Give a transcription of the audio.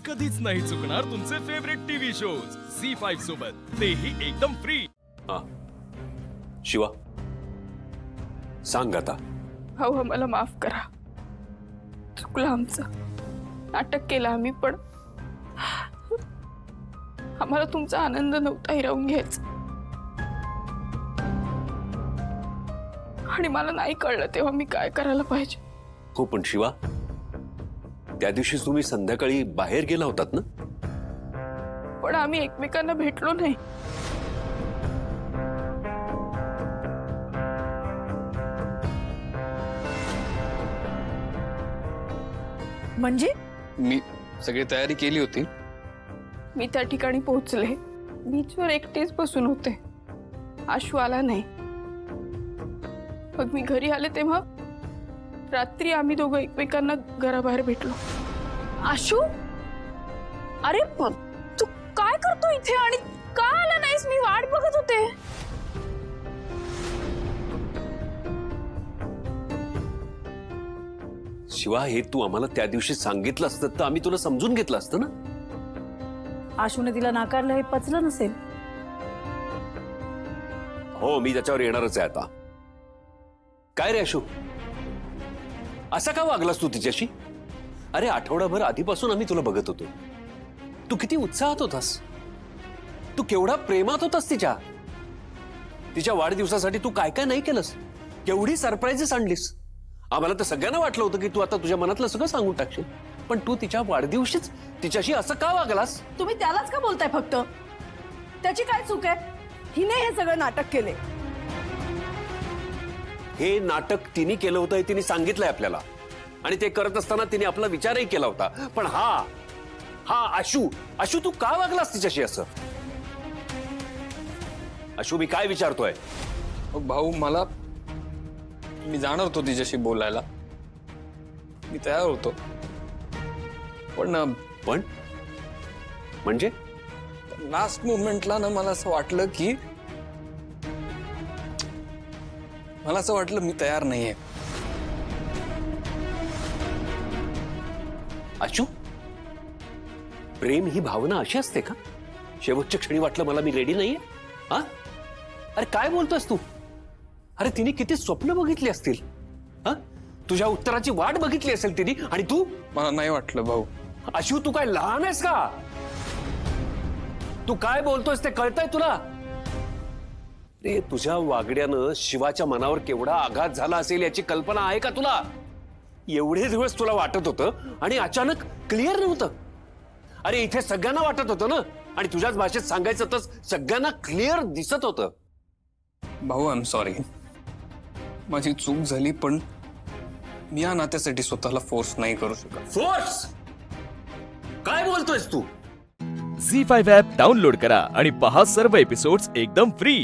कधीच नाही चुकणार तुमचे फेवरेट टीव्ही शोज झी5 सोबत, तेही एकदम फ्री। हा शिवा सांग आता। भाऊ आम्हाला माफ करा, चुकलं आमचं, नाटक केलं आम्ही, पण आम्हाला तुमचा आनंद नव्हता हिरावून घ्यायचा आणि मला नाही कळलं तेव्हा मी काय करायला पाहिजे। हो पण शिवा, त्या दिवशी तुम्ही संध्याकाळी बाहेर गेला होतात ना? पण आम्ही एकमेकांना भेटलो नाही। म्हणजे मी सगळी तयारी केली होती। मी त्या ठिकाणी पोहोचले, बीचवर एकटेच बसून होते, आशू आला नाही। मग मी घरी आले तेव्हा रात्री आम्ही दोघं एकमेकांना घराबाहेर भेटलो। आशू, अरे तू काय करतो इथे आणि का आला नाहीस? मी वाट बघत होते। शिवा, हे तू आम्हाला त्या दिवशी सांगितलं असतं तर आम्ही तुला समजून घेतलं असतं ना। आशूने तिला नाकारलं हे पचलं नसेल। हो, मी त्याच्यावर येणारच आहे आता। काय रे आशू, असा का वागलास तू तिच्याशी? अरे आठवडाभर आधीपासून आम्ही तुला बघत होतो, तू किती उत्साहात होतास, तू केवढा प्रेमात होतास तिच्या वाढदिवसासाठी तू काय काय नाही केलंस, केवढी सरप्राइजेस आणलीस। आम्हाला तर सगळ्यांना वाटलं होतं की तू आता तुझ्या मनातलं सगळं सांगून टाकशील, पण तू तिच्या वाढदिवशीच तिच्याशी असं का वागलास? तुम्ही त्यालाच का बोलताय? फक्त त्याची काय चूक आहे? हिने हे सगळं नाटक केले। हे नाटक तिने केलं होतं हे तिने सांगितलंय आपल्याला, आणि ते करत असताना तिने आपला विचारही केला होता। पण हा आशू तू का वागलास तिच्याशी असं? आशू, मी काय विचारतोय? भाऊ, मी जाणार होतो तिच्याशी बोलायला, मी तयार होतो, पण म्हणजे लास्ट मोमेंटला ना मला असं वाटलं मी तयार नाहीये। आशू, प्रेम ही भावना अशी असते का? शेवटच्या क्षणी वाटलं मला मी रेडी नाहीये? हा, अरे काय बोलतोस तू? अरे तिने किती स्वप्न बघितली असतील, हा, तुझ्या उत्तराची वाट बघितली असेल तिने, आणि तू? मला नाही वाटलं भाऊ। आशू, तू काय लहान आहेस का? तू काय बोलतोयस ते कळतंय तुला? रे, तुझ्या वागण्यानं शिवाच्या मनावर केवढा आघात झाला असेल याची कल्पना आहे का तुला? एवढे दिवस तुला वाटत होतं आणि अचानक क्लिअर नव्हतं। अरे इथे सगळ्यांना वाटत होतं ना, आणि तुझ्याच भाषेत सांगायचं तर सगळ्यांना क्लिअर दिसत होतं। भाऊ, आय एम सॉरी, माझी चूक झाली, पण मी या नात्यासाठी स्वतःला फोर्स नाही करू शकत। फोर्स? काय बोलतोयस तू? झी5 ॲप डाउनलोड करा आणि पहा सर्व एपिसोड्स एकदम फ्री।